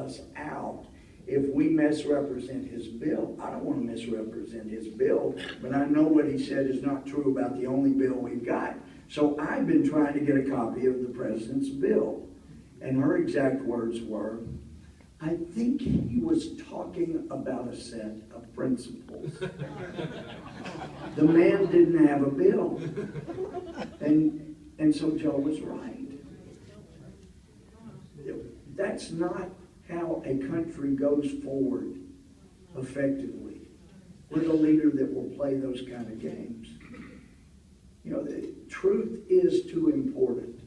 us out if we misrepresent his bill. I don't want to misrepresent his bill, but I know what he said is not true about the only bill we've got. So I've been trying to get a copy of the president's bill. And her exact words were, I think he was talking about a set of principles. The man didn't have a bill. And so Joe was right. That's not how a country goes forward effectively with a leader that will play those kind of games. You know, the truth is too important.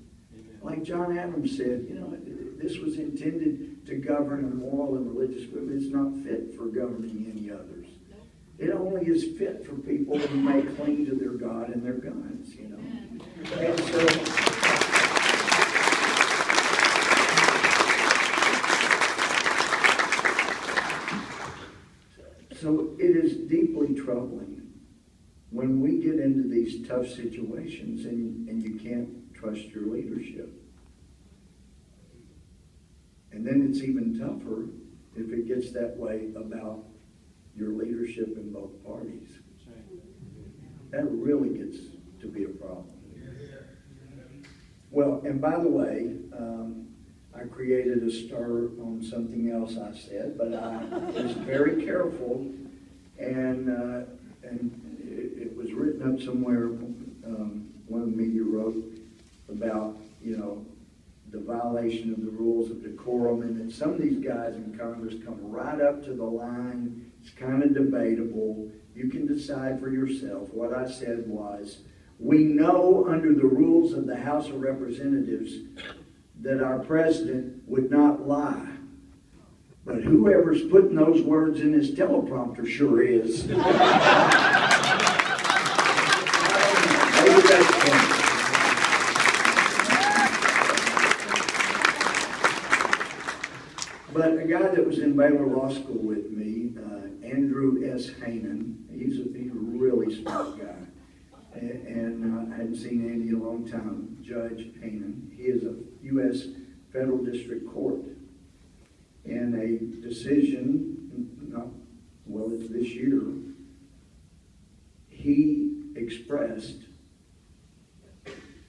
Like John Adams said, you know, this was intended to govern a moral and religious group. It's not fit for governing any others. It only is fit for people who may cling to their God and their guns, you know. And so it is deeply troubling when we get into these tough situations and you can't trust your leadership. And then it's even tougher if it gets that way about your leadership in both parties. That really gets to be a problem. Well, and by the way, I created a stir on something else I said, but I was very careful, and it was written up somewhere. One of the media wrote about, you know, the violation of the rules of decorum, and that some of these guys in Congress come right up to the line. It's kind of debatable. You can decide for yourself. What I said was, we know under the rules of the House of Representatives that our president would not lie. But whoever's putting those words in his teleprompter sure is. Maybe that's funny. But a guy that was in Baylor Law School with me, Andrew S. Hainan, he's a really smart guy. And I hadn't seen Andy in a long time. Judge Hainan. He is a U.S. Federal District Court. And a decision, it's this year, he expressed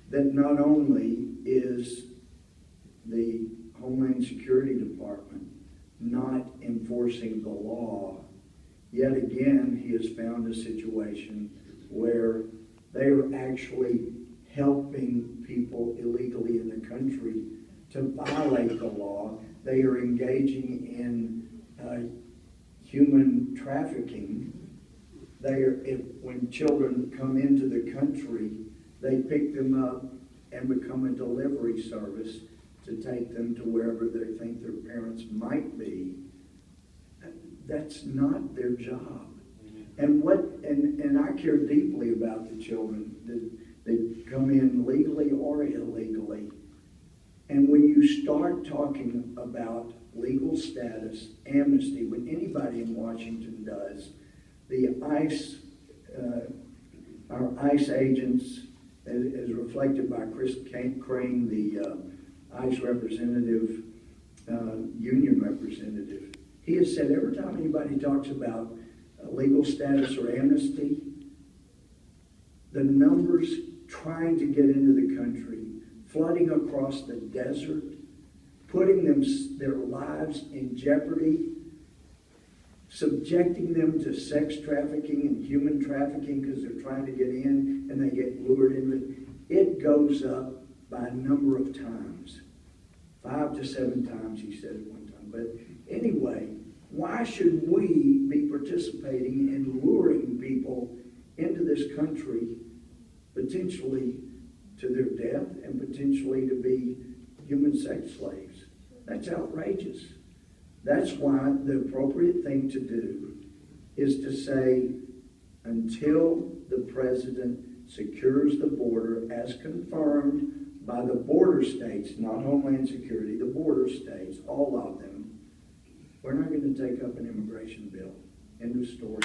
that not only is the Homeland Security Department not enforcing the law, yet again he has found a situation where they are actually helping people illegally in the country to violate the law. They are engaging in human trafficking. When children come into the country, they pick them up and become a delivery service to take them to wherever they think their parents might be. That's not their job. And I care deeply about the children that come in legally or illegally. And when you start talking about legal status, amnesty, when anybody in Washington does, the ICE, our ICE agents, as reflected by Chris Crane, the ICE representative, union representative, he has said every time anybody talks about legal status or amnesty, the numbers trying to get into the country, flooding across the desert, putting their lives in jeopardy, subjecting them to sex trafficking and human trafficking because they're trying to get in and they get lured in. It goes up by a number of times. 5 to 7 times, he said at one time. But anyway, why should we be participating in luring people into this country, potentially to their death and potentially to be human sex slaves? That's outrageous. That's why the appropriate thing to do is to say, until the president secures the border as confirmed by the border states, not Homeland Security, the border states, all of them, we're not going to take up an immigration bill. End of story.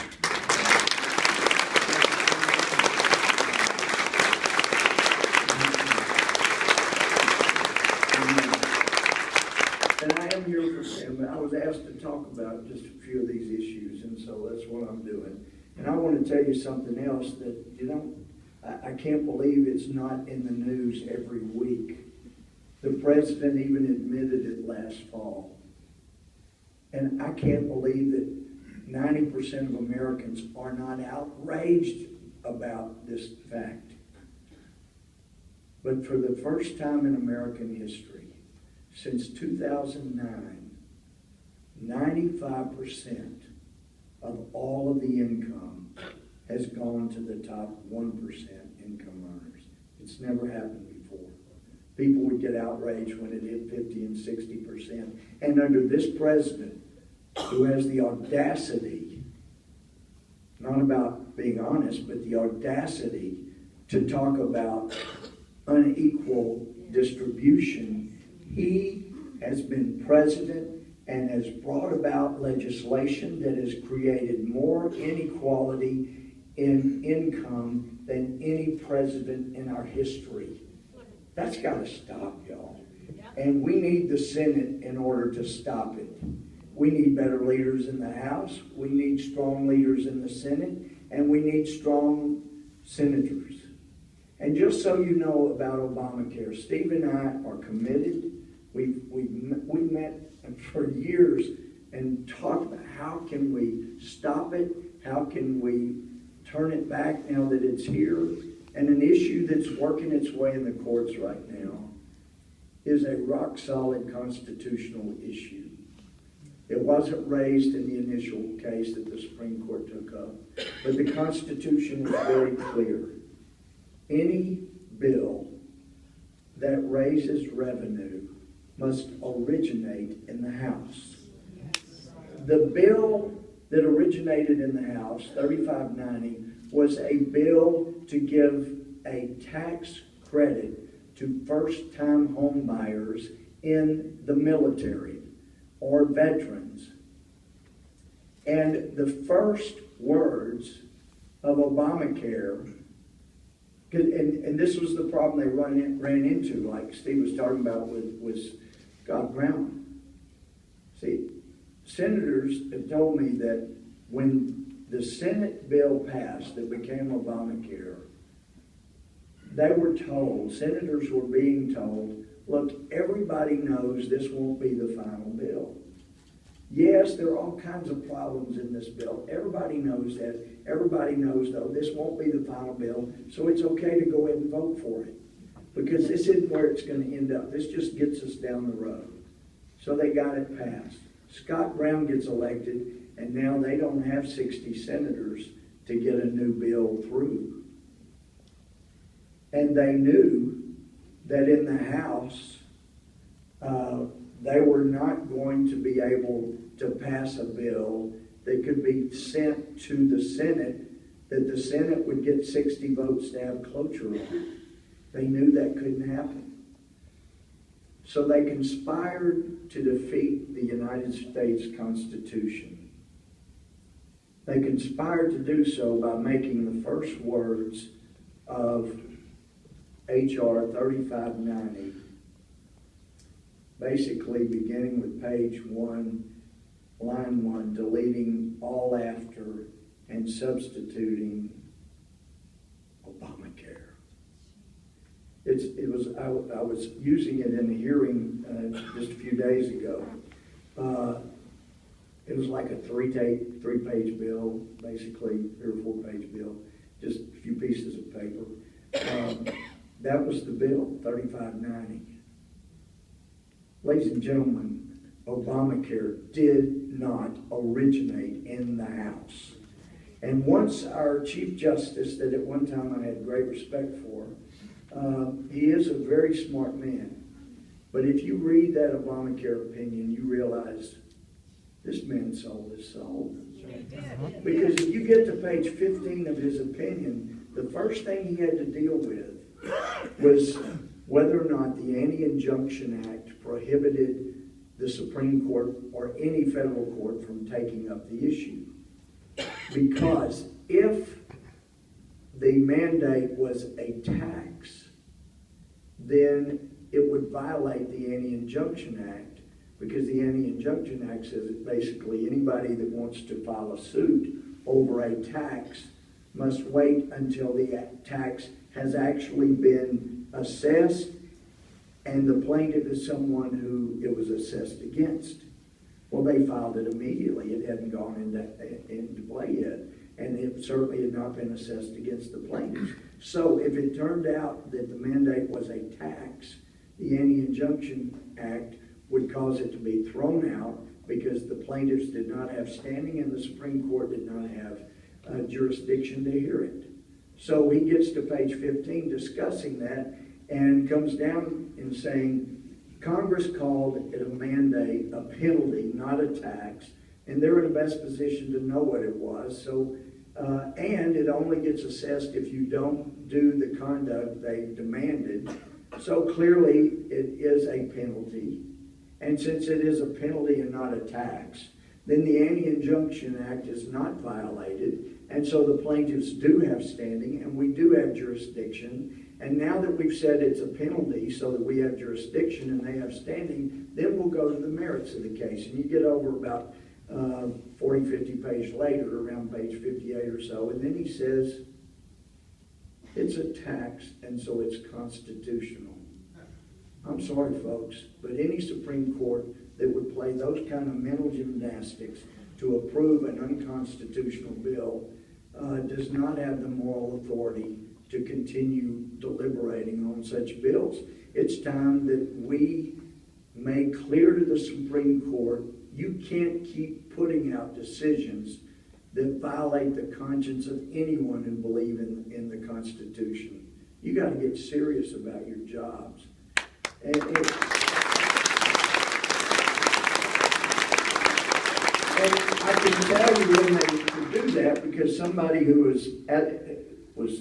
And I am here over, Sam. I was asked to talk about just a few of these issues, and so that's what I'm doing. And I want to tell you something else that, I can't believe it's not in the news every week. The president even admitted it last fall. And I can't believe that 90% of Americans are not outraged about this fact. But for the first time in American history, since 2009, 95% of all of the income has gone to the top 1% income earners. It's never happened before. People would get outraged when it hit 50 and 60%. And under this president, who has the audacity, not about being honest, but the audacity to talk about unequal distribution, he has been president and has brought about legislation that has created more inequality in income than any president in our history. That's got to stop, y'all. And we need the Senate in order to stop it. We need better leaders in the House. We need strong leaders in the Senate. And we need strong senators. And just so you know about Obamacare, Steve and I are committed. We met for years and talked about how can we stop it, how can we turn it back now that it's here. And an issue that's working its way in the courts right now is a rock-solid constitutional issue. It wasn't raised in the initial case that the Supreme Court took up, but the Constitution is very clear. Any bill that raises revenue must originate in the House. The bill that originated in the House, 3590, was a bill to give a tax credit to first-time home buyers in the military or veterans. And the first words of Obamacare, and this was the problem they ran into, like Steve was talking about with Scott Brown. See, senators have told me that when the Senate bill passed that became Obamacare, they were told, senators were being told, look, everybody knows this won't be the final bill. Yes, there are all kinds of problems in this bill. Everybody knows that. Everybody knows, though, this won't be the final bill, so it's okay to go ahead and vote for it. Because this isn't where it's going to end up. This just gets us down the road. So they got it passed. Scott Brown gets elected, and now they don't have 60 senators to get a new bill through. And they knew that in the House, they were not going to be able to pass a bill that could be sent to the Senate, that the Senate would get 60 votes to have cloture on. They knew that couldn't happen. So they conspired to defeat the United States Constitution. They conspired to do so by making the first words of H.R. 3590, basically beginning with page 1, line 1, deleting all after and substituting Obamacare. I was using it in a hearing just a few days ago. It was like a three-page bill, basically, 3 or 4-page bill, just a few pieces of paper. That was the bill, 3590. Ladies and gentlemen, Obamacare did not originate in the House. And once our Chief Justice, that at one time I had great respect for, he is a very smart man. But if you read that Obamacare opinion, you realize this man sold his soul. Because if you get to page 15 of his opinion, the first thing he had to deal with was whether or not the Anti-Injunction Act prohibited the Supreme Court or any federal court from taking up the issue. Because if the mandate was a tax, then it would violate the Anti-Injunction Act, because the Anti-Injunction Act says that basically anybody that wants to file a suit over a tax must wait until the tax has actually been assessed and the plaintiff is someone who it was assessed against. Well, they filed it immediately. It hadn't gone into play yet, and it certainly had not been assessed against the plaintiffs. So if it turned out that the mandate was a tax, the Anti-Injunction Act would cause it to be thrown out because the plaintiffs did not have standing and the Supreme Court did not have jurisdiction to hear it. So he gets to page 15 discussing that and comes down and saying, Congress called it a mandate, a penalty, not a tax, and they're in the best position to know what it was. So, and it only gets assessed if you don't do the conduct they demanded. So clearly it is a penalty. And since it is a penalty and not a tax, then the Anti-Injunction Act is not violated. And so the plaintiffs do have standing and we do have jurisdiction. And now that we've said it's a penalty so that we have jurisdiction and they have standing, then we'll go to the merits of the case. And you get over about 40, 50 pages later, around page 58 or so, and then he says, it's a tax and so it's constitutional. I'm sorry, folks, but any Supreme Court that would play those kind of mental gymnastics to approve an unconstitutional bill does not have the moral authority to continue deliberating on such bills. It's time that we make clear to the Supreme Court, you can't keep putting out decisions that violate the conscience of anyone who believes in the Constitution. You got to get serious about your jobs. And I can tell you when they do that because somebody who was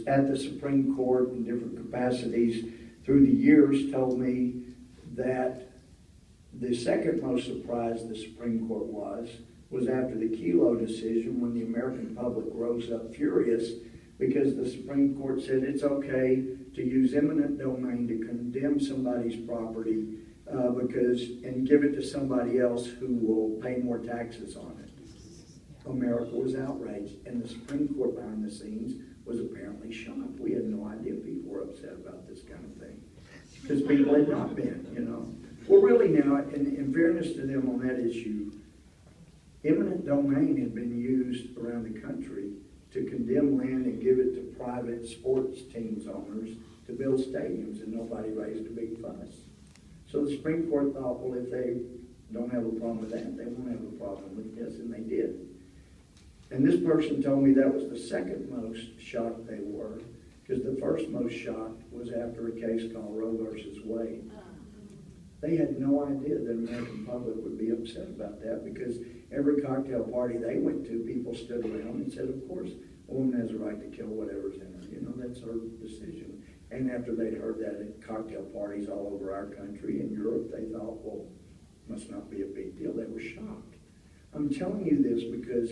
at the Supreme Court in different capacities through the years told me that the second most surprised the Supreme Court was after the Kelo decision when the American public rose up furious because the Supreme Court said it's okay to use eminent domain to condemn somebody's property and give it to somebody else who will pay more taxes on it. America was outraged, and the Supreme Court behind the scenes was apparently shocked. We had no idea people were upset about this kind of thing because people had not been, you know. Well, really now, in fairness to them on that issue, eminent domain had been used around the country to condemn land and give it to private sports teams owners to build stadiums, and nobody raised a big fuss. So the Supreme Court thought, well, if they don't have a problem with that, they won't have a problem with this, and they did. And this person told me that was the second most shocked they were, because the first most shocked was after a case called Roe versus Wade. They had no idea that the American public would be upset about that because every cocktail party they went to, people stood around and said, of course, a woman has a right to kill whatever's in her. You know, that's her decision. And after they'd heard that at cocktail parties all over our country and Europe, they thought, well, must not be a big deal. They were shocked. I'm telling you this because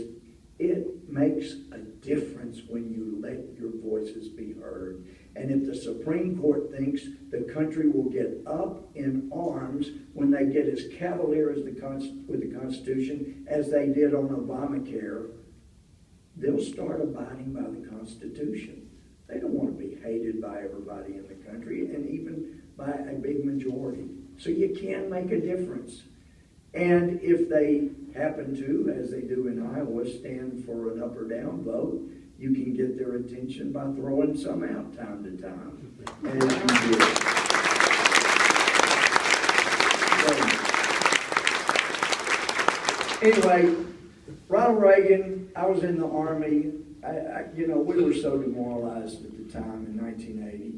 it makes a difference when you let your voices be heard. And if the Supreme Court thinks the country will get up in arms when they get as cavalier as with the Constitution as they did on Obamacare, they'll start abiding by the Constitution. They don't want to be hated by everybody in the country and even by a big majority. So you can make a difference. And if they happen to, as they do in Iowa, stand for an up or down vote, you can get their attention by throwing some out time to time. As you did. So, anyway, Ronald Reagan, I was in the Army. We were so demoralized at the time in 1980.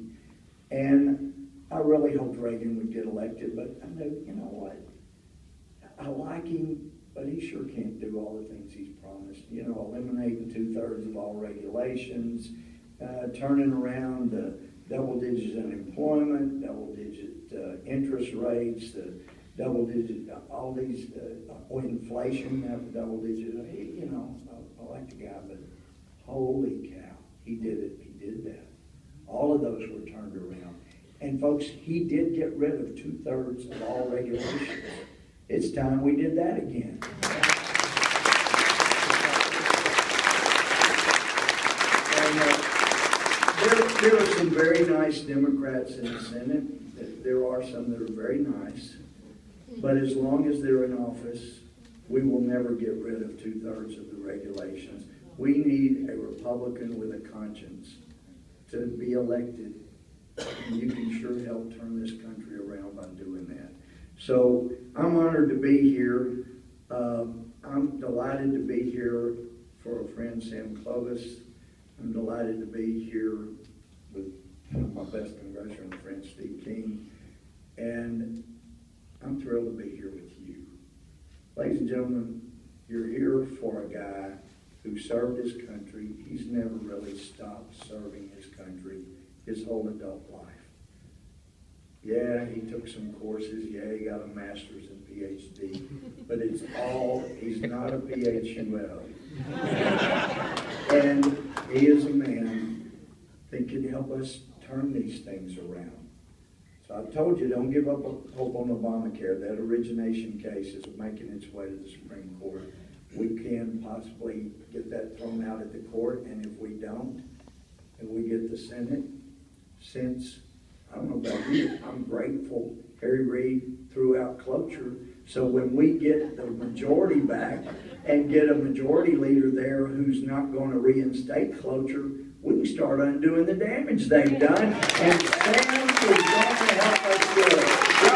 And I really hoped Reagan would get elected, but I knew, you know what? I like him, but he sure can't do all the things he's promised. You know, eliminating 2/3 of all regulations, turning around the double-digit unemployment, double-digit interest rates, double-digit, all these, inflation, double-digit, you know, I like the guy, but holy cow, he did it, he did that. All of those were turned around. And folks, he did get rid of 2/3 of all regulations. It's time we did that again. And there are some very nice Democrats in the Senate. There are some that are very nice. But as long as they're in office, we will never get rid of 2/3 of the regulations. We need a Republican with a conscience to be elected. And you can sure help turn this country around by doing that. So I'm honored to be here. I'm delighted to be here for a friend, Sam Clovis. I'm delighted to be here with my best congressional friend, Steve King. And I'm thrilled to be here with you. Ladies and gentlemen, you're here for a guy who served his country. He's never really stopped serving his country his whole adult life. Yeah, he took some courses. Yeah, he got a master's and PhD. But it's all, he's not a PhUL. And he is a man that can help us turn these things around. So I told you, don't give up hope on Obamacare. That origination case is making its way to the Supreme Court. We can possibly get that thrown out at the court, and if we don't, and we get the Senate, since, I don't know about you, I'm grateful Harry Reid threw out cloture. So when we get the majority back and get a majority leader there who's not going to reinstate cloture, we can start undoing the damage they've done. And Sam is going to help us do it.